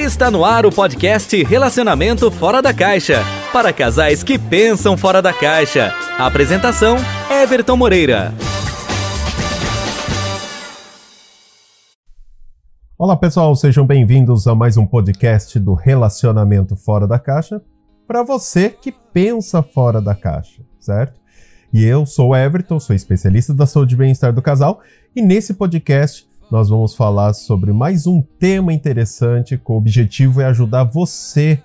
Está no ar o podcast Relacionamento Fora da Caixa, para casais que pensam fora da caixa. A apresentação, Everton Moreira. Olá pessoal, sejam bem-vindos a mais um podcast do Relacionamento Fora da Caixa, para você que pensa fora da caixa, certo? E eu sou o Everton, sou especialista da saúde e bem-estar do casal, e nesse podcast nós vamos falar sobre mais um tema interessante, com o objetivo é ajudar você,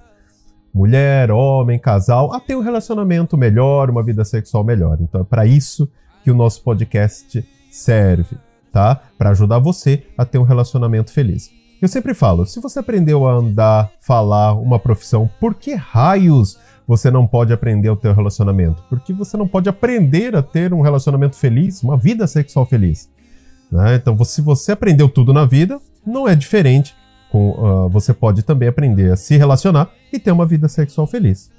mulher, homem, casal, a ter um relacionamento melhor, uma vida sexual melhor. Então é para isso que o nosso podcast serve, tá? Para ajudar você a ter um relacionamento feliz. Eu sempre falo, se você aprendeu a andar, falar, uma profissão, por que raios você não pode aprender o teu relacionamento? Porque você não pode aprender a ter um relacionamento feliz, uma vida sexual feliz. Então, se você aprendeu tudo na vida, não é diferente. Você pode também aprender a se relacionar e ter uma vida sexual feliz.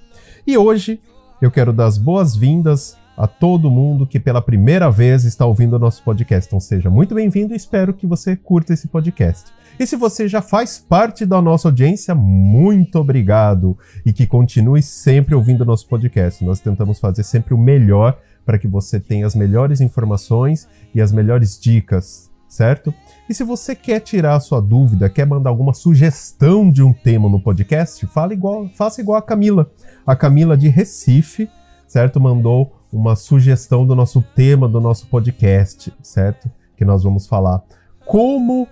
E hoje eu quero dar as boas-vindas a todo mundo que pela primeira vez está ouvindo o nosso podcast. Então seja muito bem-vindo e espero que você curta esse podcast. E se você já faz parte da nossa audiência, muito obrigado. E que continue sempre ouvindo o nosso podcast. Nós tentamos fazer sempre o melhor para que você tenha as melhores informações e as melhores dicas, certo? E se você quer tirar a sua dúvida, quer mandar alguma sugestão de um tema no podcast, faça igual a Camila. A Camila de Recife, certo? Mandou uma sugestão do nosso tema do nosso podcast, certo? Que nós vamos falar como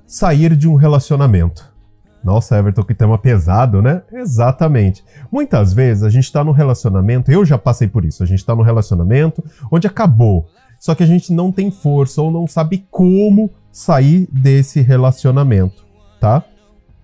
sair de um relacionamento. Nossa, Everton, que tema pesado, né? Exatamente. Muitas vezes a gente está num relacionamento, eu já passei por isso, a gente está num relacionamento onde acabou, só que a gente não tem força ou não sabe como sair desse relacionamento, tá?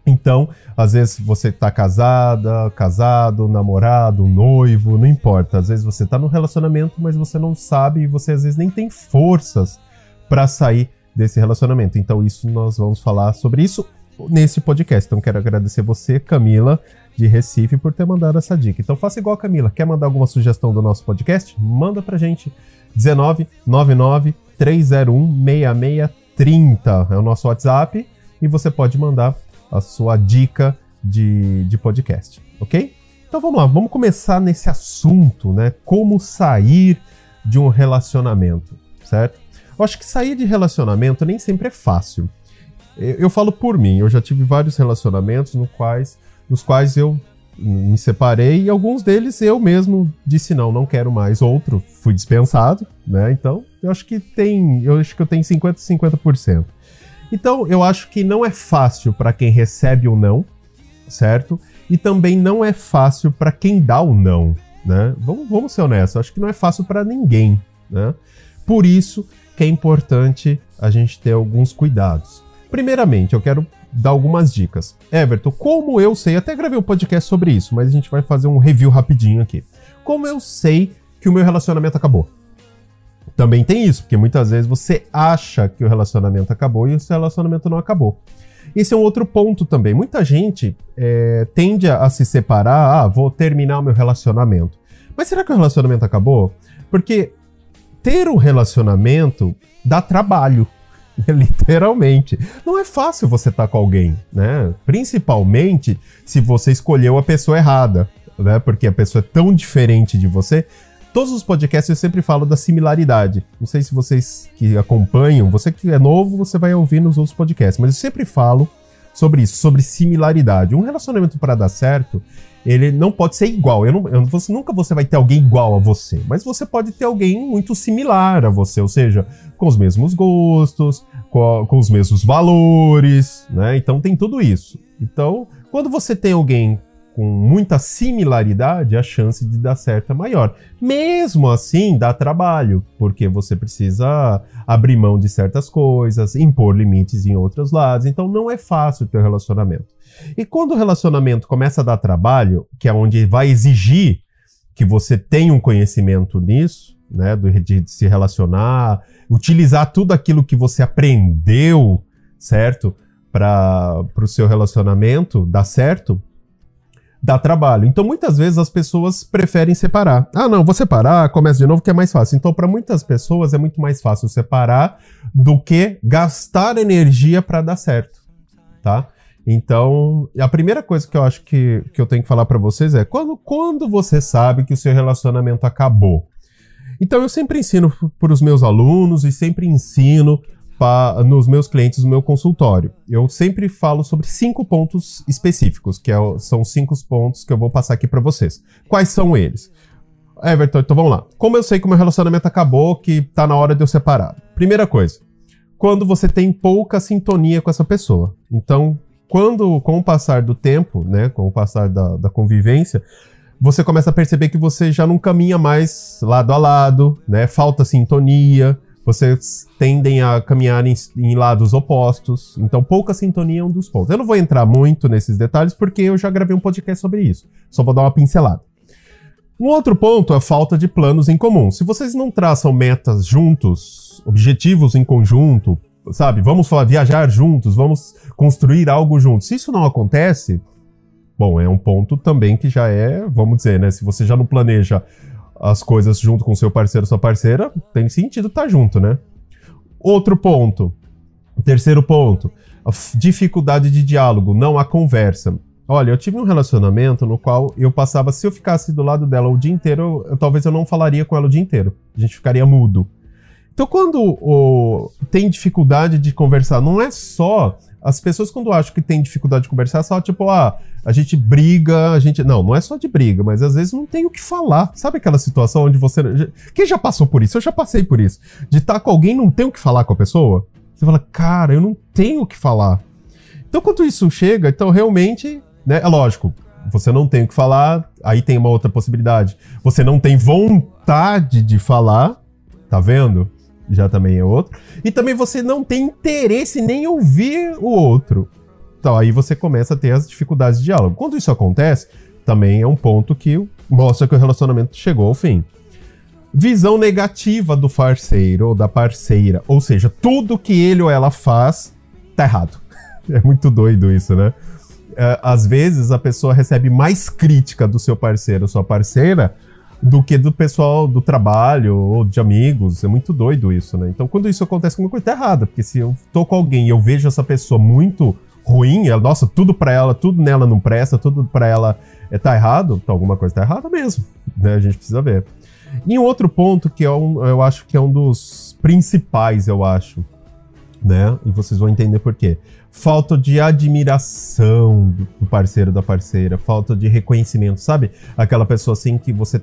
Então, às vezes você está casado, namorado, noivo, não importa. Às vezes você está num relacionamento, mas você não sabe e você às vezes nem tem forças para sair desse relacionamento. Então, nós vamos falar sobre isso nesse podcast. Então, quero agradecer você, Camila, de Recife, por ter mandado essa dica. Então, faça igual a Camila. Quer mandar alguma sugestão do nosso podcast? Manda pra gente. 1999-301-6630 é o nosso WhatsApp e você pode mandar a sua dica de podcast, ok? Então, vamos lá. Vamos começar nesse assunto, né? Como sair de um relacionamento, certo? Eu acho que sair de relacionamento nem sempre é fácil. Eu falo por mim, eu já tive vários relacionamentos nos quais eu me separei e alguns deles eu mesmo disse não quero mais. Outro, fui dispensado, né? Então, eu acho que eu tenho 50%. Então, eu acho que não é fácil para quem recebe o não, certo? E também não é fácil para quem dá o não, né? Vamos ser honestos, eu acho que não é fácil para ninguém, né? Por isso que é importante a gente ter alguns cuidados. Primeiramente, eu quero dar algumas dicas. Everton, como eu sei, até gravei um podcast sobre isso, mas a gente vai fazer um review rapidinho aqui. Como eu sei que o meu relacionamento acabou? Também tem isso, porque muitas vezes você acha que o relacionamento acabou e o seu relacionamento não acabou. Esse é um outro ponto também. Muita gente tende a se separar, vou terminar o meu relacionamento. Mas será que o relacionamento acabou? Porque ter um relacionamento dá trabalho. Literalmente. Não é fácil você estar com alguém, né? Principalmente se você escolheu a pessoa errada, né? Porque a pessoa é tão diferente de você. Todos os podcasts eu sempre falo da similaridade. Não sei se vocês que acompanham, você que é novo, você vai ouvir nos outros podcasts, mas eu sempre falo sobre isso, sobre similaridade. Um relacionamento para dar certo, ele não pode ser igual. Nunca você vai ter alguém igual a você, mas você pode ter alguém muito similar a você, ou seja, com os mesmos gostos, com os mesmos valores, né? Então tem tudo isso. Então, quando você tem alguém com muita similaridade, a chance de dar certo é maior. Mesmo assim, dá trabalho, porque você precisa abrir mão de certas coisas, impor limites em outros lados. Então não é fácil ter um relacionamento. E quando o relacionamento começa a dar trabalho, que é onde vai exigir que você tenha um conhecimento nisso, né, de se relacionar, utilizar tudo aquilo que você aprendeu, certo, para o seu relacionamento dar certo, dá trabalho. Então, muitas vezes as pessoas preferem separar. Não, vou separar, começa de novo, que é mais fácil. Então, para muitas pessoas é muito mais fácil separar do que gastar energia para dar certo, tá? Então, a primeira coisa que eu acho que eu tenho que falar pra vocês é quando você sabe que o seu relacionamento acabou. Então, eu sempre ensino para os meus alunos e sempre ensino nos meus clientes do meu consultório. Eu sempre falo sobre 5 pontos específicos, são 5 pontos que eu vou passar aqui pra vocês. Quais são eles? Everton, então vamos lá. Como eu sei que o meu relacionamento acabou, que tá na hora de eu separar? Primeira coisa, quando você tem pouca sintonia com essa pessoa. Então, com o passar do tempo, né, com o passar da convivência, você começa a perceber que você já não caminha mais lado a lado, né, falta sintonia, vocês tendem a caminhar em lados opostos, então pouca sintonia é um dos pontos. Eu não vou entrar muito nesses detalhes porque eu já gravei um podcast sobre isso, só vou dar uma pincelada. Um outro ponto é a falta de planos em comum. Se vocês não traçam metas juntos, objetivos em conjunto, sabe, vamos viajar juntos, vamos construir algo juntos. Se isso não acontece, bom, é um ponto também que já é, vamos dizer, né, se você já não planeja as coisas junto com seu parceiro ou sua parceira, tem sentido estar junto, né? Outro ponto, o terceiro ponto, a dificuldade de diálogo, não há conversa. Olha, eu tive um relacionamento no qual eu passava, se eu ficasse do lado dela o dia inteiro, talvez eu não falaria com ela o dia inteiro. A gente ficaria mudo. Então, quando tem dificuldade de conversar, não é só... As pessoas, quando acham que tem dificuldade de conversar, só tipo, a gente briga, Não é só de briga, mas às vezes não tem o que falar. Sabe aquela situação onde você... Quem já passou por isso? Eu já passei por isso. De estar com alguém e não tem o que falar com a pessoa. Você fala, cara, eu não tenho o que falar. Então, quando isso chega, então realmente... Né, é lógico, você não tem o que falar, aí tem uma outra possibilidade. Você não tem vontade de falar, tá vendo? Já também é outro. E também você não tem interesse nem em ouvir o outro. Então aí você começa a ter as dificuldades de diálogo. Quando isso acontece, também é um ponto que mostra que o relacionamento chegou ao fim. Visão negativa do parceiro ou da parceira. Ou seja, tudo que ele ou ela faz tá errado. É muito doido isso, né? Às vezes a pessoa recebe mais crítica do seu parceiro ou sua parceira do que do pessoal do trabalho ou de amigos. É muito doido isso, né? Então, quando isso acontece, alguma coisa tá errada. Porque se eu tô com alguém e eu vejo essa pessoa muito ruim, nossa, tudo pra ela, tudo nela não presta, tudo pra ela tá errado, então alguma coisa tá errada mesmo, né? A gente precisa ver. E um outro ponto que eu acho que é um dos principais, eu acho, né? E vocês vão entender por quê. Falta de admiração do parceiro, da parceira, falta de reconhecimento, sabe? Aquela pessoa assim que você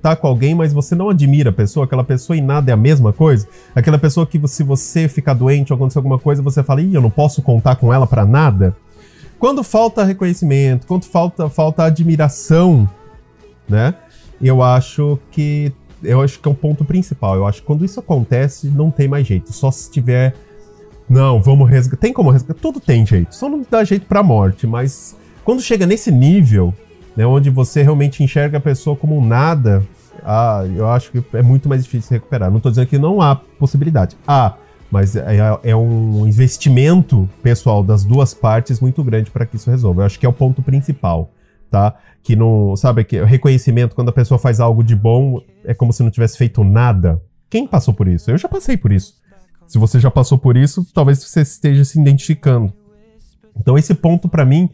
tá com alguém, mas você não admira a pessoa, aquela pessoa e nada é a mesma coisa, aquela pessoa que se você ficar doente ou acontecer alguma coisa, você fala, eu não posso contar com ela pra nada. Quando falta reconhecimento, quando falta admiração, né? Eu acho que é o ponto principal. Eu acho que quando isso acontece, não tem mais jeito, só se tiver... Não, vamos resgatar. Tem como resgatar? Tudo tem jeito. Só não dá jeito pra morte. Mas quando chega nesse nível, né, onde você realmente enxerga a pessoa como um nada, eu acho que é muito mais difícil de recuperar. Não tô dizendo que não há possibilidade. Mas é um investimento pessoal das duas partes muito grande para que isso resolva. Eu acho que é o ponto principal, tá? Que não, sabe, que o reconhecimento, quando a pessoa faz algo de bom, é como se não tivesse feito nada. Quem passou por isso? Eu já passei por isso. Se você já passou por isso, talvez você esteja se identificando. Então esse ponto, pra mim,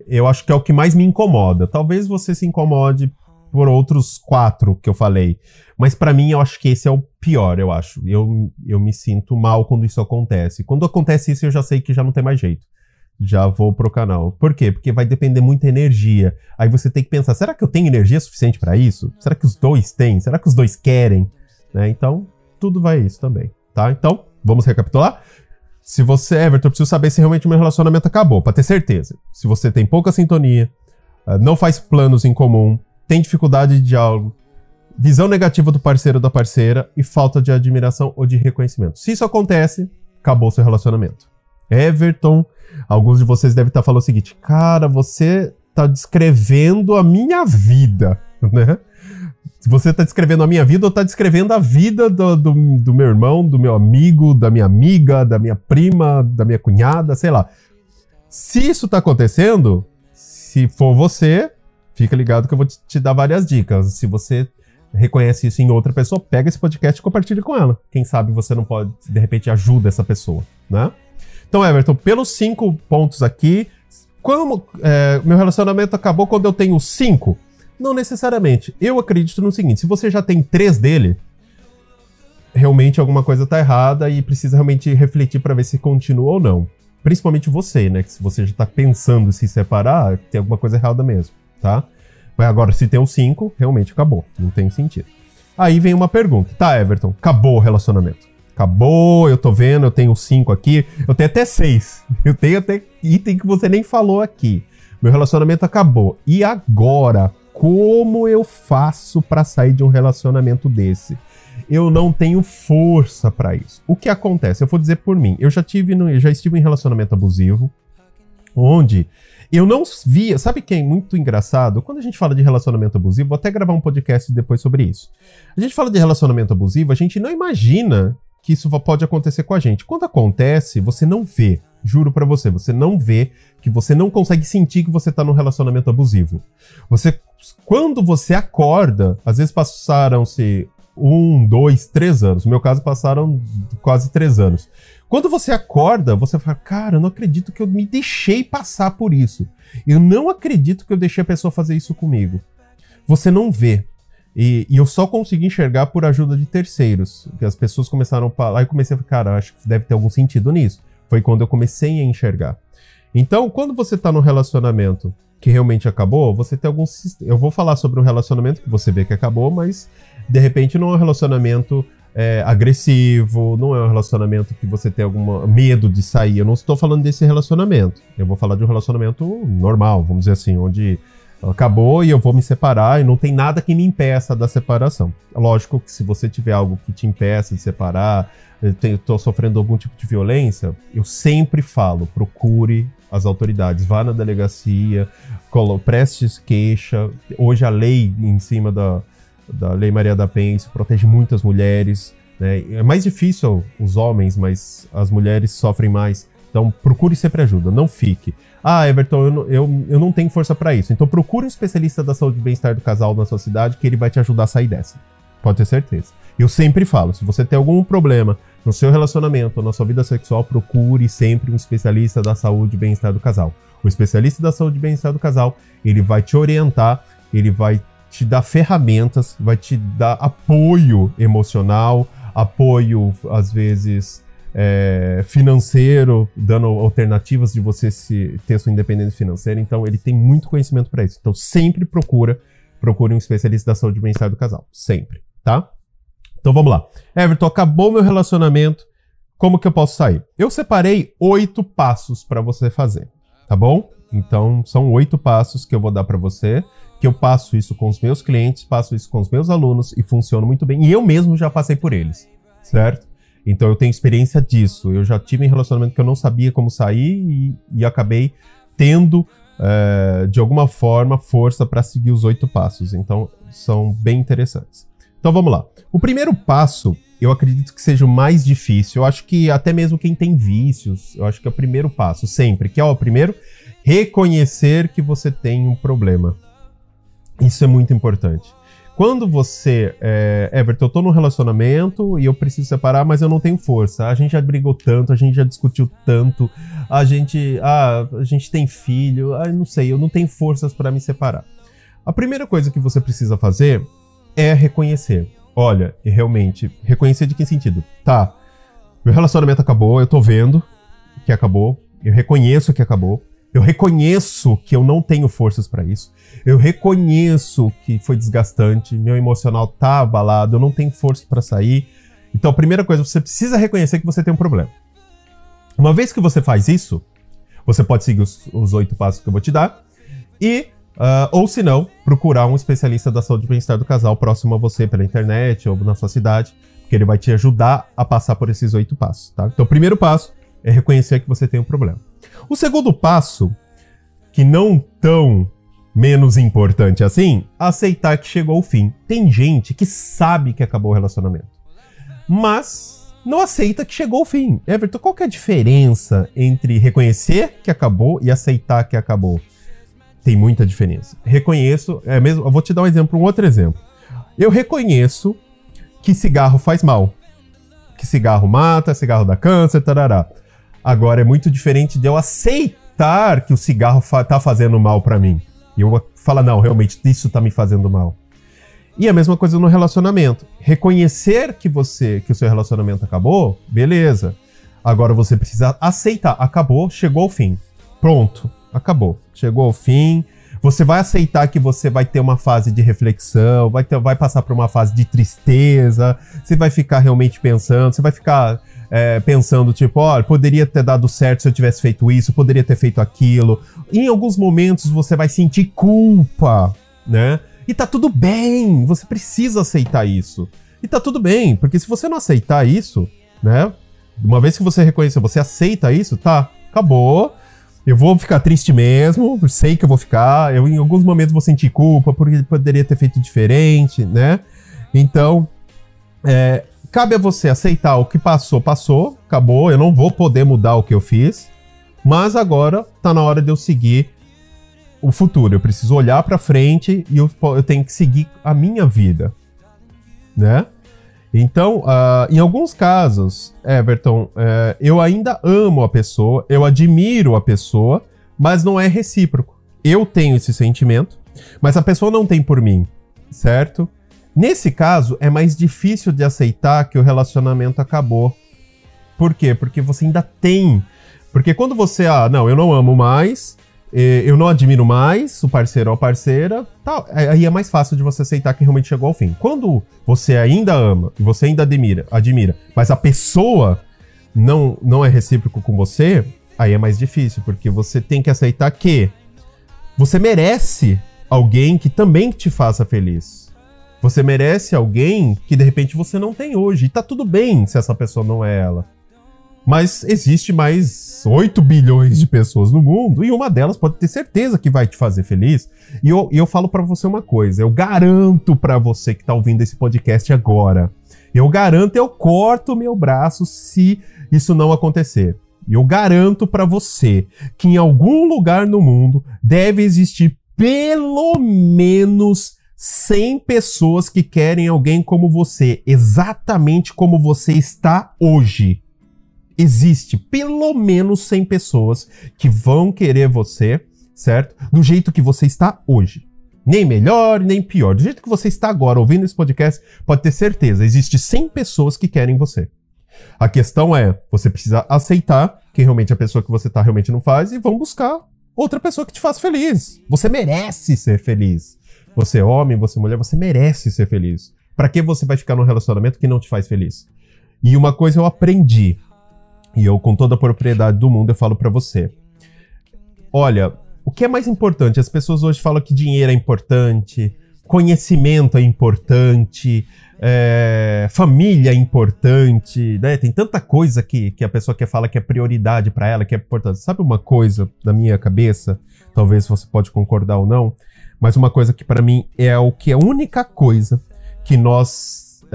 eu acho que é o que mais me incomoda. Talvez você se incomode por outros 4 que eu falei. Mas pra mim, eu acho que esse é o pior, eu acho. Eu me sinto mal quando isso acontece. Quando acontece isso, eu já sei que já não tem mais jeito. Já vou pro canal. Por quê? Porque vai depender muita energia. Aí você tem que pensar, será que eu tenho energia suficiente pra isso? Será que os dois têm? Será que os dois querem? Né? Então, tudo vai isso também. Tá? Então, vamos recapitular? Se você, Everton, eu preciso saber se realmente o meu relacionamento acabou, pra ter certeza. Se você tem pouca sintonia, não faz planos em comum, tem dificuldade de diálogo, visão negativa do parceiro ou da parceira e falta de admiração ou de reconhecimento. Se isso acontece, acabou o seu relacionamento. Everton, alguns de vocês devem estar falando o seguinte, cara, você tá descrevendo a minha vida, né? Se você tá descrevendo a minha vida ou tá descrevendo a vida do meu irmão, do meu amigo, da minha amiga, da minha prima, da minha cunhada, sei lá. Se isso tá acontecendo, se for você, fica ligado que eu vou te dar várias dicas. Se você reconhece isso em outra pessoa, pega esse podcast e compartilha com ela. Quem sabe você não pode, de repente, ajuda essa pessoa, né? Então, Everton, pelos 5 pontos aqui, como meu relacionamento acabou quando eu tenho 5? Não necessariamente. Eu acredito no seguinte, se você já tem 3 dele, realmente alguma coisa tá errada e precisa realmente refletir para ver se continua ou não. Principalmente você, né? Que se você já tá pensando em se separar, tem alguma coisa errada mesmo, tá? Mas agora, se tem os 5, realmente acabou. Não tem sentido. Aí vem uma pergunta. Tá, Everton, acabou o relacionamento. Acabou, eu tô vendo, eu tenho 5 aqui. Eu tenho até 6. Eu tenho até item que você nem falou aqui. Meu relacionamento acabou. E agora, como eu faço pra sair de um relacionamento desse? Eu não tenho força pra isso. O que acontece? Eu vou dizer por mim. Eu já estive em relacionamento abusivo, onde eu não via... Sabe que é muito engraçado? Quando a gente fala de relacionamento abusivo, vou até gravar um podcast depois sobre isso. A gente fala de relacionamento abusivo, a gente não imagina que isso pode acontecer com a gente. Quando acontece, você não vê. Juro pra você, você não vê, que você não consegue sentir que você tá num relacionamento abusivo. Quando você acorda, às vezes passaram-se 1, 2, 3 anos. No meu caso, passaram quase 3 anos. Quando você acorda, você fala, cara, eu não acredito que eu me deixei passar por isso. Eu não acredito que eu deixei a pessoa fazer isso comigo. Você não vê. E eu só consegui enxergar por ajuda de terceiros. Que as pessoas começaram a falar, aí eu comecei a falar, cara, acho que deve ter algum sentido nisso. Foi quando eu comecei a enxergar. Então, quando você tá num relacionamento que realmente acabou, você tem alguns... Eu vou falar sobre um relacionamento que você vê que acabou, mas de repente não é um relacionamento agressivo, não é um relacionamento que você tem algum medo de sair. Eu não estou falando desse relacionamento. Eu vou falar de um relacionamento normal, vamos dizer assim, onde acabou e eu vou me separar e não tem nada que me impeça da separação. Lógico que se você tiver algo que te impeça de separar, estou sofrendo algum tipo de violência, eu sempre falo, procure as autoridades, vá na delegacia, preste queixa. Hoje a lei em cima da Lei Maria da Penha, isso protege muitas mulheres, né? É mais difícil os homens, mas as mulheres sofrem mais. Então procure sempre ajuda, não fique. Ah, Everton, eu não tenho força para isso. Então procure um especialista da saúde e bem-estar do casal na sua cidade que ele vai te ajudar a sair dessa. Pode ter certeza. Eu sempre falo, se você tem algum problema no seu relacionamento ou na sua vida sexual, procure sempre um especialista da saúde e bem-estar do casal. O especialista da saúde e bem-estar do casal, ele vai te orientar, ele vai te dar ferramentas, vai te dar apoio emocional, apoio, às vezes, financeiro, dando alternativas de você ter sua independência financeira. Então, ele tem muito conhecimento para isso. Então, sempre procure um especialista da saúde e bem-estar do casal. Sempre, tá? Então, vamos lá. Everton, acabou meu relacionamento. Como que eu posso sair? Eu separei 8 passos para você fazer, tá bom? Então, são 8 passos que eu vou dar para você, que eu passo isso com os meus clientes, passo isso com os meus alunos e funciona muito bem. E eu mesmo já passei por eles, certo? Então, eu tenho experiência disso. Eu já tive um relacionamento que eu não sabia como sair e acabei tendo, de alguma forma, força para seguir os 8 passos. Então, são bem interessantes. Então, vamos lá. O primeiro passo, eu acredito que seja o mais difícil. Eu acho que até mesmo quem tem vícios, eu acho que é o primeiro passo, sempre. Que é o primeiro, reconhecer que você tem um problema. Isso é muito importante. Quando você... Everton, eu tô num relacionamento e eu preciso separar, mas eu não tenho força. A gente já brigou tanto, a gente já discutiu tanto, a gente tem filho, não sei, eu não tenho forças para me separar. A primeira coisa que você precisa fazer é reconhecer. Olha, realmente, reconhecer de que sentido? Tá, meu relacionamento acabou, eu tô vendo que acabou, eu reconheço que acabou, eu reconheço que eu não tenho forças pra isso, eu reconheço que foi desgastante, meu emocional tá abalado, eu não tenho força pra sair. Então, a primeira coisa, você precisa reconhecer que você tem um problema. Uma vez que você faz isso, você pode seguir os 8 passos que eu vou te dar e... ou se não, procurar um especialista da saúde e bem-estar do casal próximo a você pela internet ou na sua cidade, porque ele vai te ajudar a passar por esses 8 passos, tá? Então, o primeiro passo é reconhecer que você tem um problema. O segundo passo, que não tão menos importante assim, aceitar que chegou ao fim. Tem gente que sabe que acabou o relacionamento, mas não aceita que chegou ao fim. Everton, qual que é a diferença entre reconhecer que acabou e aceitar que acabou? Tem muita diferença. Reconheço, eu vou te dar um outro exemplo. Eu reconheço que cigarro faz mal. Que cigarro mata, cigarro dá câncer, tarará. Agora é muito diferente de eu aceitar aceitar que o cigarro tá fazendo mal pra mim. E eu falar, não, realmente, isso tá me fazendo mal. E a mesma coisa no relacionamento. Reconhecer que o seu relacionamento acabou, beleza. Agora você precisa aceitar. Acabou, chegou ao fim. Pronto, acabou. Chegou ao fim. Você vai aceitar que você vai ter uma fase de reflexão, vai passar por uma fase de tristeza, você vai ficar realmente pensando, você vai ficar pensando, tipo, olha, poderia ter dado certo se eu tivesse feito isso, poderia ter feito aquilo. Em alguns momentos você vai sentir culpa, né? E tá tudo bem, você precisa aceitar isso. E tá tudo bem, porque se você não aceitar isso, né? Uma vez que você reconheceu, você aceita isso, tá, acabou. Eu vou ficar triste mesmo, sei que eu vou ficar. Eu, em alguns momentos, vou sentir culpa, porque poderia ter feito diferente, né? Então, cabe a você aceitar o que passou, acabou. Eu não vou poder mudar o que eu fiz, mas agora tá na hora de eu seguir o futuro. Eu preciso olhar pra frente e eu tenho que seguir a minha vida, né? Então, em alguns casos, Everton, eu ainda amo a pessoa, eu admiro a pessoa, mas não é recíproco. Eu tenho esse sentimento, mas a pessoa não tem por mim, certo? Nesse caso, é mais difícil de aceitar que o relacionamento acabou. Por quê? Porque você ainda tem. Porque quando você, não, eu não amo mais, eu não admiro mais o parceiro ou a parceira, tal, aí é mais fácil de você aceitar que realmente chegou ao fim. Quando você ainda ama e você ainda admira, mas a pessoa não é recíproco com você, aí é mais difícil, porque você tem que aceitar que você merece alguém que também te faça feliz. Você merece alguém que de repente você não tem hoje. E tá tudo bem se essa pessoa não é ela. Mas existe mais 8 bilhões de pessoas no mundo e uma delas pode ter certeza que vai te fazer feliz. E eu falo pra você uma coisa, eu garanto pra você que tá ouvindo esse podcast agora, eu garanto, eu corto meu braço se isso não acontecer. E eu garanto pra você que em algum lugar no mundo deve existir pelo menos 100 pessoas que querem alguém como você, exatamente como você está hoje. Existe pelo menos 100 pessoas que vão querer você, certo? Do jeito que você está hoje. Nem melhor, nem pior. Do jeito que você está agora ouvindo esse podcast, pode ter certeza, existe 100 pessoas que querem você. A questão é, você precisa aceitar que realmente a pessoa que você está realmente não faz e vão buscar outra pessoa que te faça feliz. Você merece ser feliz. Você é homem, você é mulher, você merece ser feliz. Para que você vai ficar num relacionamento que não te faz feliz? E uma coisa eu aprendi, e eu, com toda a propriedade do mundo, eu falo pra você. Olha, o que é mais importante? As pessoas hoje falam que dinheiro é importante, conhecimento é importante, família é importante, né? Tem tanta coisa que a pessoa quer falar que é prioridade pra ela, que é importante. Sabe uma coisa da minha cabeça? Talvez você pode concordar ou não, mas uma coisa que pra mim é a única coisa que nós...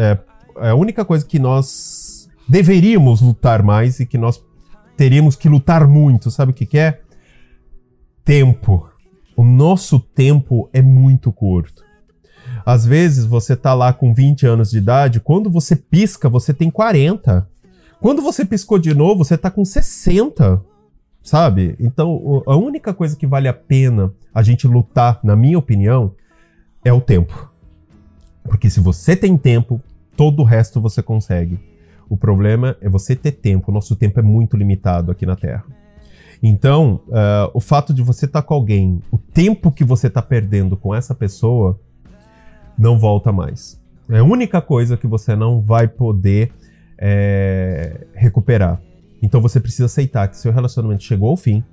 a única coisa que nós deveríamos lutar mais e que nós teríamos que lutar muito. Sabe o que é? Tempo. O nosso tempo é muito curto. Às vezes você tá lá com 20 anos de idade, quando você pisca, você tem 40. Quando você piscou de novo, você tá com 60. Sabe? Então, a única coisa que vale a pena a gente lutar, na minha opinião, é o tempo. Porque se você tem tempo, todo o resto você consegue. O problema é você ter tempo. O nosso tempo é muito limitado aqui na Terra. Então, o fato de você estar com alguém, o tempo que você está perdendo com essa pessoa, não volta mais. É a única coisa que você não vai poder recuperar. Então você precisa aceitar que seu relacionamento chegou ao fim.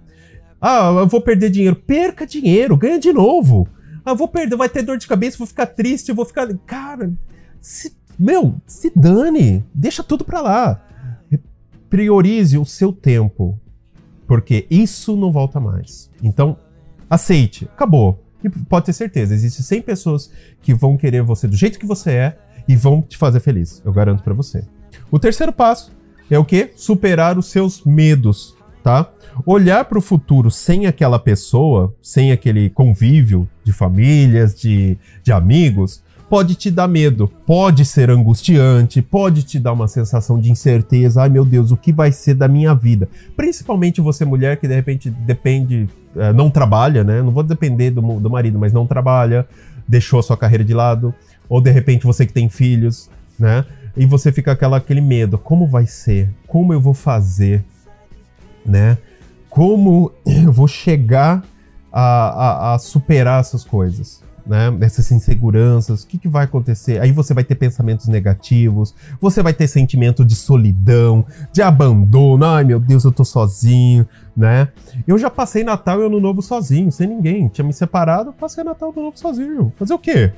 Eu vou perder dinheiro. Perca dinheiro, ganha de novo. Vou perder, vai ter dor de cabeça, vou ficar triste, eu vou ficar... Cara, se dane, deixa tudo pra lá. Priorize o seu tempo, porque isso não volta mais. Então, aceite, acabou. E pode ter certeza, existem 100 pessoas que vão querer você do jeito que você é e vão te fazer feliz, eu garanto pra você. O terceiro passo é o quê? Superar os seus medos, tá? Olhar pro futuro sem aquela pessoa, sem aquele convívio de famílias, de amigos, pode te dar medo, pode ser angustiante, pode te dar uma sensação de incerteza. Ai, meu Deus, o que vai ser da minha vida? Principalmente você, mulher, que de repente depende, não trabalha, né? Não vou depender do marido, mas não trabalha, deixou a sua carreira de lado. Ou de repente você que tem filhos, né? E você fica aquele medo. Como vai ser? Como eu vou fazer? Né? Como eu vou chegar a superar essas coisas? Né? Essas inseguranças, o que vai acontecer? Aí você vai ter pensamentos negativos, você vai ter sentimento de solidão, de abandono. Ai, meu Deus, eu tô sozinho, né? Eu já passei Natal e Ano Novo sozinho, sem ninguém. Tinha me separado, passei Natal e Ano Novo sozinho. Fazer o quê?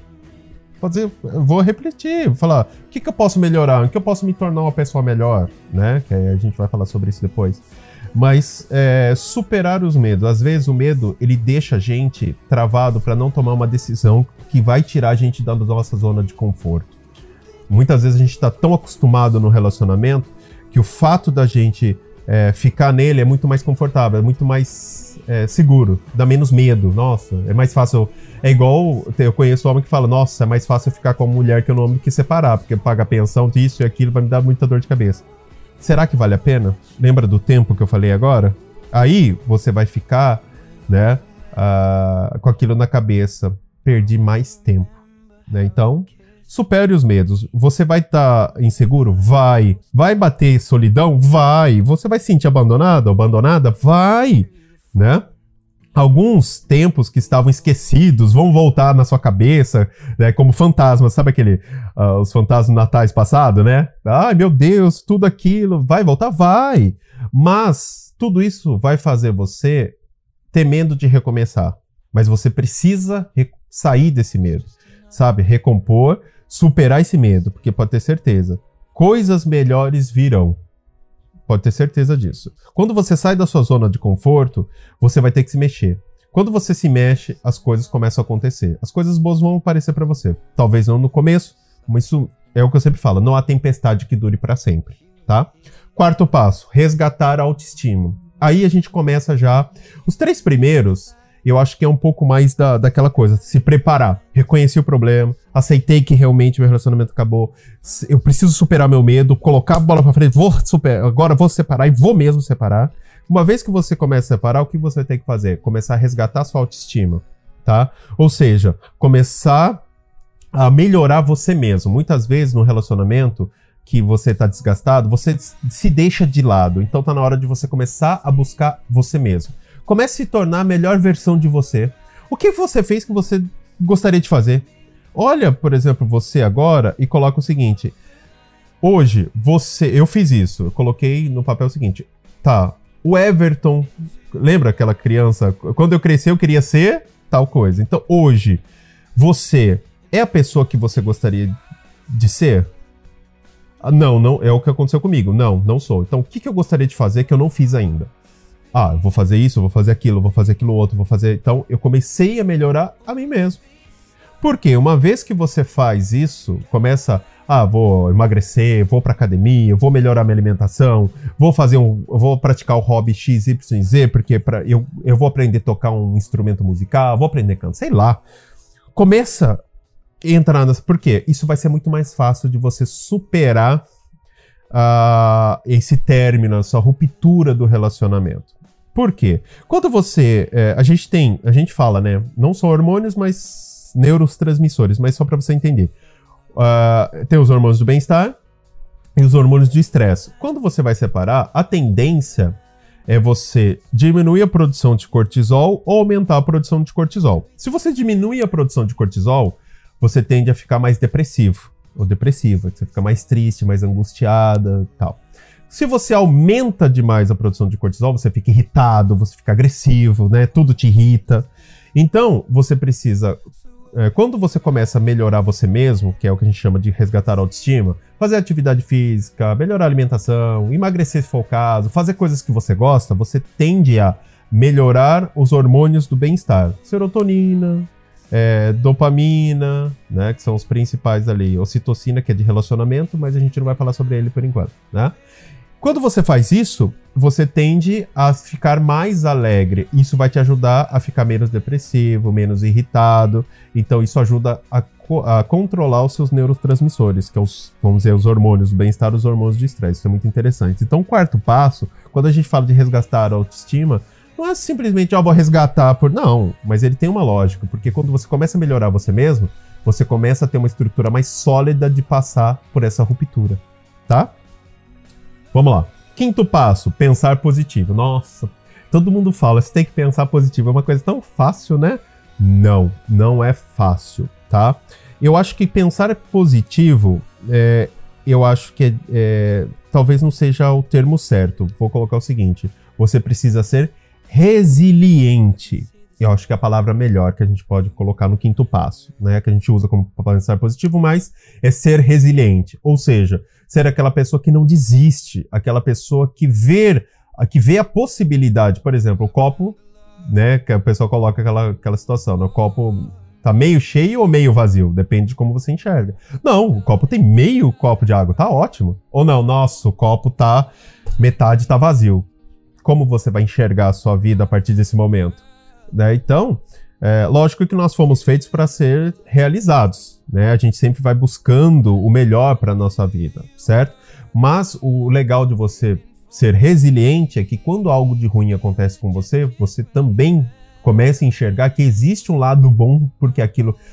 Vou refletir, vou falar, o que eu posso melhorar? Em que eu posso me tornar uma pessoa melhor? Né? Que aí a gente vai falar sobre isso depois. Mas superar os medos. Às vezes o medo, ele deixa a gente travado para não tomar uma decisão que vai tirar a gente da nossa zona de conforto. Muitas vezes a gente está tão acostumado no relacionamento que o fato da gente ficar nele é muito mais confortável, é muito mais seguro, dá menos medo. Nossa, é mais fácil. É igual, eu conheço homem que fala, nossa, é mais fácil eu ficar com uma mulher que eu não amo que separar, porque paga pensão disso e aquilo vai me dar muita dor de cabeça. Será que vale a pena? Lembra do tempo que eu falei agora? Aí você vai ficar, né, com aquilo na cabeça. Perdi mais tempo. Né? Então, supere os medos. Você vai estar inseguro? Vai. Vai bater solidão? Vai. Você vai se sentir abandonado? Abandonada? Vai. Né? Alguns tempos que estavam esquecidos vão voltar na sua cabeça, né, como fantasmas. Sabe os fantasmas natais passado, né? Ai, meu Deus, tudo aquilo vai voltar? Vai! Mas tudo isso vai fazer você ter medo de recomeçar. Mas você precisa sair desse medo, sabe? Recompor, superar esse medo, porque pode ter certeza, coisas melhores virão. Pode ter certeza disso. Quando você sai da sua zona de conforto, você vai ter que se mexer. Quando você se mexe, as coisas começam a acontecer. As coisas boas vão aparecer para você. Talvez não no começo, mas isso é o que eu sempre falo. Não há tempestade que dure para sempre, tá? Quarto passo, resgatar a autoestima. Aí a gente começa já... Os 3 primeiros, eu acho que é um pouco mais daquela coisa, se preparar. Reconheci o problema, aceitei que realmente meu relacionamento acabou, eu preciso superar meu medo, colocar a bola pra frente, agora vou separar e vou mesmo separar. Uma vez que você começa a separar, o que você vai ter que fazer? Começar a resgatar sua autoestima, tá? Ou seja, começar a melhorar você mesmo. Muitas vezes no relacionamento que você tá desgastado, você se deixa de lado. Então tá na hora de você começar a buscar você mesmo. Comece a se tornar a melhor versão de você. O que você fez que você gostaria de fazer? Olha, por exemplo, você agora e coloca o seguinte. Hoje, eu fiz isso. Eu coloquei no papel o seguinte. Tá, o Everton... Lembra aquela criança? Quando eu crescer, eu queria ser tal coisa. Então, hoje, você é a pessoa que você gostaria de ser? Não é o que aconteceu comigo. Não sou. Então, o que eu gostaria de fazer que eu não fiz ainda? Eu vou fazer isso, eu vou fazer aquilo, eu vou fazer aquilo outro, vou fazer... Então, eu comecei a melhorar a mim mesmo. Porque uma vez que você faz isso, começa... vou emagrecer, vou pra academia, vou melhorar minha alimentação, vou praticar o hobby XYZ, porque eu vou aprender a tocar um instrumento musical, vou aprender a cantar, sei lá. Começa a entrar nessa... Por quê? Isso vai ser muito mais fácil de você superar esse término, essa ruptura do relacionamento. Por quê? Quando você... a gente fala, né? Não só hormônios, mas neurotransmissores, mas só para você entender. Tem os hormônios do bem-estar e os hormônios do estresse. Quando você vai separar, a tendência é você diminuir a produção de cortisol ou aumentar a produção de cortisol. Se você diminui a produção de cortisol, você tende a ficar mais depressivo ou depressiva, você fica mais triste, mais angustiada e tal. Se você aumenta demais a produção de cortisol, você fica irritado, você fica agressivo, né? Tudo te irrita. Então, você precisa... quando você começa a melhorar você mesmo, que é o que a gente chama de resgatar a autoestima, fazer atividade física, melhorar a alimentação, emagrecer se for o caso, fazer coisas que você gosta, você tende a melhorar os hormônios do bem-estar. Serotonina, dopamina, né, que são os principais ali. Ocitocina, que é de relacionamento, mas a gente não vai falar sobre ele por enquanto, né? Quando você faz isso, você tende a ficar mais alegre. Isso vai te ajudar a ficar menos depressivo, menos irritado. Então isso ajuda a a controlar os seus neurotransmissores, que é vamos dizer, os hormônios, o bem-estar, os hormônios de estresse. Isso é muito interessante. Então, o quarto passo, quando a gente fala de resgatar a autoestima, não é simplesmente, vou resgatar por... Não, mas ele tem uma lógica, porque quando você começa a melhorar você mesmo, você começa a ter uma estrutura mais sólida de passar por essa ruptura, tá? Vamos lá. Quinto passo, pensar positivo. Nossa, todo mundo fala, você tem que pensar positivo. É uma coisa tão fácil, né? Não, não é fácil, tá? Eu acho que pensar positivo, eu acho que talvez não seja o termo certo. Vou colocar o seguinte, você precisa ser resiliente. Eu acho que é a palavra melhor que a gente pode colocar no quinto passo, né? Que a gente usa como pensar positivo, mas é ser resiliente. Ou seja, ser aquela pessoa que não desiste, aquela pessoa que vê a possibilidade. Por exemplo, o copo, né? Que a pessoa coloca aquela situação, né? O copo tá meio cheio ou meio vazio? Depende de como você enxerga. Não, o copo tem meio copo de água, tá ótimo. Ou não, nossa, o copo metade tá vazio. Como você vai enxergar a sua vida a partir desse momento? Né? Então, lógico que nós fomos feitos para ser realizados, né? A gente sempre vai buscando o melhor para a nossa vida, certo? Mas o legal de você ser resiliente é que quando algo de ruim acontece com você, você também começa a enxergar que existe um lado bom, porque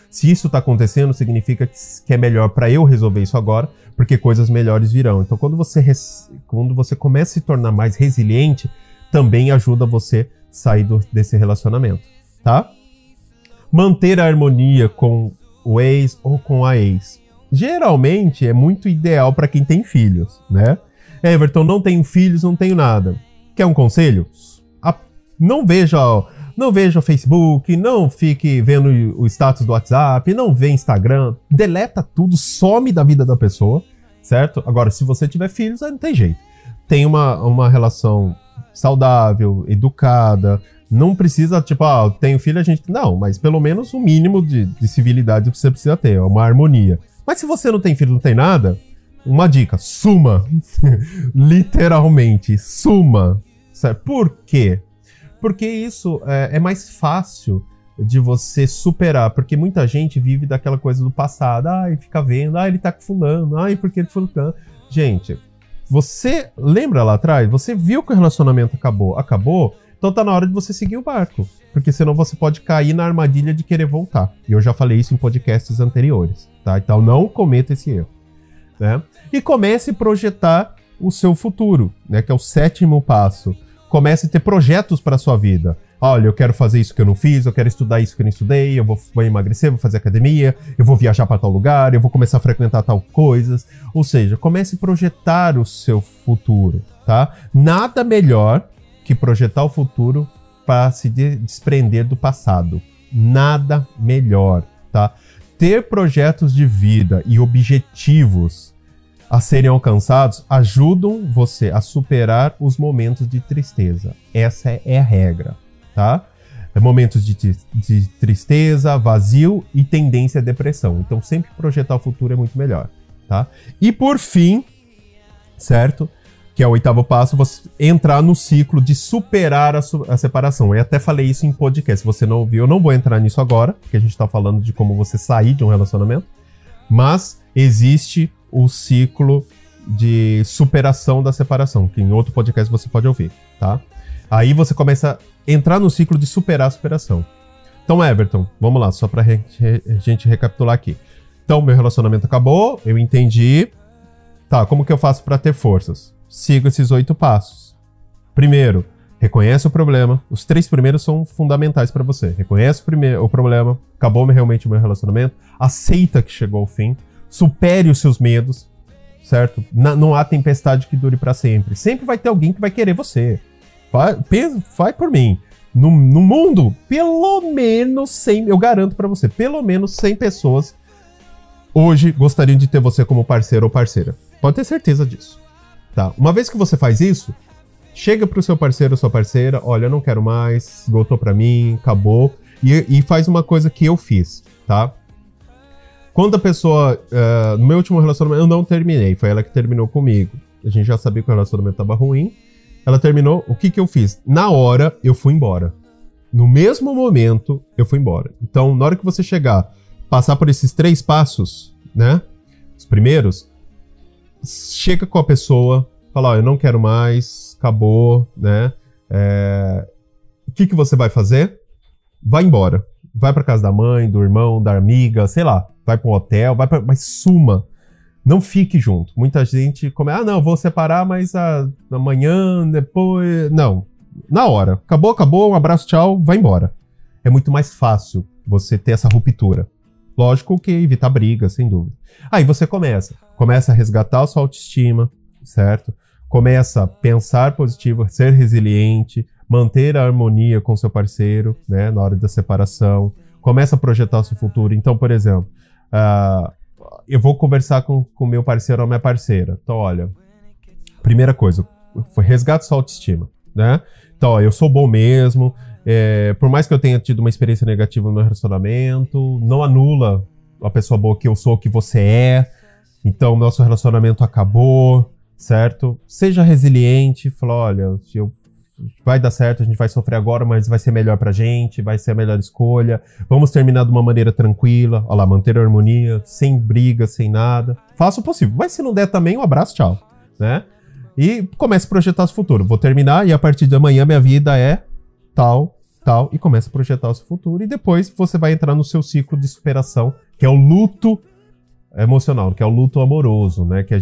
se isso está acontecendo, significa que é melhor para eu resolver isso agora, porque coisas melhores virão. Então, quando você começa a se tornar mais resiliente, também ajuda você a sair desse relacionamento, tá? Manter a harmonia com o ex ou com a ex. Geralmente é muito ideal para quem tem filhos, né? Everton, não tenho filhos, não tenho nada. Quer um conselho? Não veja o Facebook, não fique vendo o status do WhatsApp, não vê Instagram, deleta tudo, some da vida da pessoa, certo? Agora, se você tiver filhos, aí não tem jeito. Tem uma relação saudável, educada, não precisa, tenho filho, não, mas pelo menos o mínimo de civilidade que você precisa ter, uma harmonia. Mas se você não tem filho, não tem nada, uma dica, suma. Literalmente, suma. Certo? Por quê? Porque isso é mais fácil de você superar, porque muita gente vive daquela coisa do passado, fica vendo, ele tá com fulano, porque ele fulano. Gente, você lembra lá atrás? Você viu que o relacionamento acabou, então tá na hora de você seguir o barco, porque senão você pode cair na armadilha de querer voltar. E eu já falei isso em podcasts anteriores, tá? Então não cometa esse erro, né? E comece a projetar o seu futuro, né? Que é o sétimo passo. Comece a ter projetos para a sua vida. Olha, eu quero fazer isso que eu não fiz, eu quero estudar isso que eu não estudei, eu vou emagrecer, vou fazer academia, eu vou viajar para tal lugar, eu vou começar a frequentar tal coisas. Ou seja, comece a projetar o seu futuro, tá? Nada melhor que projetar o futuro para se desprender do passado. Nada melhor, tá? Ter projetos de vida e objetivos a serem alcançados ajudam você a superar os momentos de tristeza. Essa é a regra, tá? Momentos de tristeza, vazio e tendência à depressão. Então, sempre projetar o futuro é muito melhor, tá? E por fim, certo? Que é o oitavo passo, você entrar no ciclo de superar a separação. Eu até falei isso em podcast. Se você não ouviu, eu não vou entrar nisso agora, porque a gente tá falando de como você sair de um relacionamento. Mas existe o ciclo de superação da separação, que em outro podcast você pode ouvir, tá? Aí você começa a entrar no ciclo de superar a superação. Então, Everton, vamos lá, só pra gente recapitular aqui. Então, meu relacionamento acabou, eu entendi. Tá, como que eu faço pra ter forças? Siga esses 8 passos. Primeiro, reconhece o problema. Os 3 primeiros são fundamentais pra você. Reconhece o problema, acabou realmente o meu relacionamento, aceita que chegou ao fim, supere os seus medos, certo? Não há tempestade que dure pra sempre. Sempre vai ter alguém que vai querer você. Vai por mim. No mundo, pelo menos 100, eu garanto pra você, pelo menos 100 pessoas hoje gostariam de ter você como parceiro ou parceira. Pode ter certeza disso. Tá? Uma vez que você faz isso, chega pro seu parceiro ou sua parceira, olha, eu não quero mais, esgotou pra mim, acabou, e faz uma coisa que eu fiz, tá? Quando a pessoa, no meu último relacionamento, eu não terminei, foi ela que terminou comigo. A gente já sabia que o relacionamento tava ruim, ela terminou, o que eu fiz? Na hora, eu fui embora. No mesmo momento, eu fui embora. Então, na hora que você chegar passar por esses 3 passos, né? Os primeiros, chega com a pessoa, fala, ó, eu não quero mais, acabou, né? O que você vai fazer? Vai embora. Vai pra casa da mãe, do irmão, da amiga, sei lá. Vai pra um hotel, mas suma. Não fique junto. Muita gente começa, não, vou separar, mas amanhã, depois... Não. Na hora. Acabou, um abraço, tchau, vai embora. É muito mais fácil você ter essa ruptura. Lógico que evitar briga, sem dúvida. Aí você começa a resgatar a sua autoestima, certo? Começa a pensar positivo, ser resiliente, manter a harmonia com seu parceiro, né, na hora da separação. Começa a projetar o seu futuro. Então, por exemplo, eu vou conversar com meu parceiro ou minha parceira. Então, olha, primeira coisa, resgata sua autoestima, né? Então, ó, eu sou bom mesmo, por mais que eu tenha tido uma experiência negativa no meu relacionamento, não anula a pessoa boa que eu sou, que você é. Então, nosso relacionamento acabou, certo? Seja resiliente, fala, olha, vai dar certo, a gente vai sofrer agora, mas vai ser melhor pra gente, vai ser a melhor escolha. Vamos terminar de uma maneira tranquila, olha lá, manter a harmonia, sem briga, sem nada. Faça o possível, mas se não der também, um abraço, tchau, né? E comece a projetar o futuro. Vou terminar e a partir de amanhã minha vida é tal, e comece a projetar o seu futuro. E depois você vai entrar no seu ciclo de superação, que é o luto emocional, que é o luto amoroso, né? Que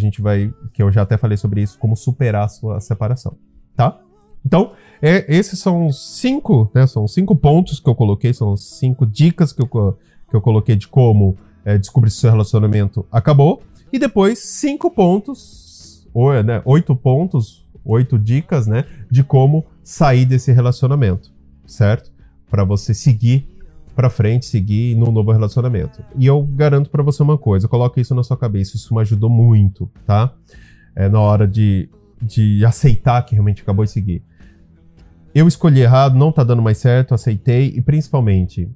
eu já até falei sobre isso, como superar a sua separação, tá? Então, esses são 5, né? São 5 pontos que eu coloquei, são 5 dicas que eu coloquei de como descobrir se o seu relacionamento acabou. E depois 5 pontos, 8 pontos, 8 dicas, né? De como sair desse relacionamento, certo? Para você seguir pra frente, seguir num novo relacionamento. E eu garanto pra você uma coisa, coloque isso na sua cabeça, isso me ajudou muito, tá? Na hora de aceitar que realmente acabou e seguir. Eu escolhi errado, não tá dando mais certo, aceitei e principalmente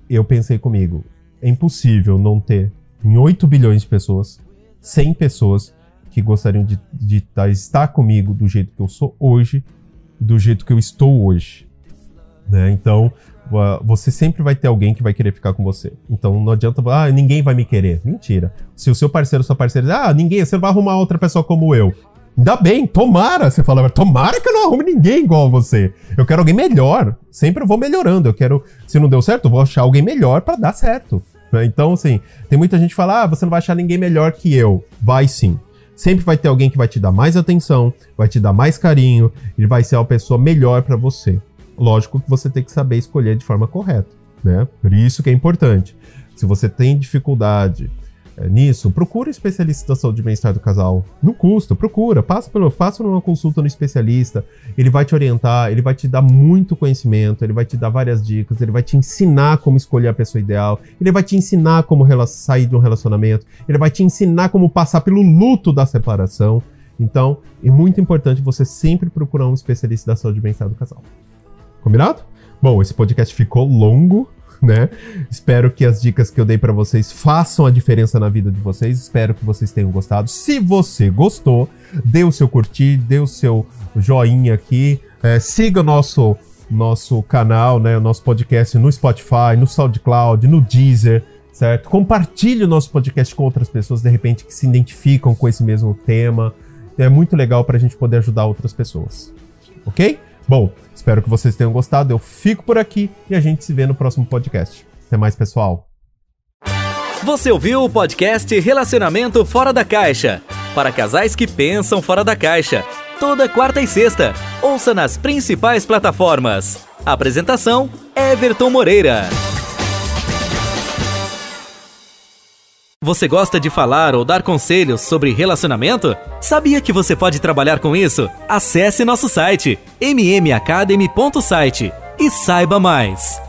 eu pensei comigo, é impossível não ter em 8 bilhões de pessoas, 100 pessoas que gostariam de estar comigo do jeito que eu sou hoje, do jeito que eu estou hoje, né? Então, você sempre vai ter alguém que vai querer ficar com você. Então não adianta, ninguém vai me querer. Mentira. Se o seu parceiro ou sua parceira diz, ninguém, você vai arrumar outra pessoa como eu. Ainda bem, tomara, você fala, tomara que eu não arrume ninguém igual a você. Eu quero alguém melhor. Sempre eu vou melhorando. Se não deu certo, eu vou achar alguém melhor pra dar certo. Então, assim, tem muita gente que fala, você não vai achar ninguém melhor que eu. Vai sim. Sempre vai ter alguém que vai te dar mais atenção, vai te dar mais carinho, e vai ser uma pessoa melhor pra você. Lógico que você tem que saber escolher de forma correta, né? Por isso que é importante. Se você tem dificuldade nisso, procura um especialista da saúde e bem-estar do casal. Não custa, procura, faça uma consulta no especialista. Ele vai te orientar, ele vai te dar muito conhecimento, ele vai te dar várias dicas, ele vai te ensinar como escolher a pessoa ideal, ele vai te ensinar como sair de um relacionamento, ele vai te ensinar como passar pelo luto da separação. Então, é muito importante você sempre procurar um especialista da saúde e bem-estar do casal. Combinado? Bom, esse podcast ficou longo, né? Espero que as dicas que eu dei pra vocês façam a diferença na vida de vocês. Espero que vocês tenham gostado. Se você gostou, dê o seu curtir, dê o seu joinha aqui. Siga o nosso canal, né? O nosso podcast no Spotify, no SoundCloud, no Deezer, certo? Compartilhe o nosso podcast com outras pessoas, de repente, que se identificam com esse mesmo tema. É muito legal pra gente poder ajudar outras pessoas. Ok? Bom, espero que vocês tenham gostado, eu fico por aqui e a gente se vê no próximo podcast. Até mais, pessoal. Você ouviu o podcast Relacionamento Fora da Caixa, para casais que pensam fora da caixa. Toda quarta e sexta, ouça nas principais plataformas. Apresentação, Everton Moreira. Você gosta de falar ou dar conselhos sobre relacionamento? Sabia que você pode trabalhar com isso? Acesse nosso site mmacademy.site e saiba mais.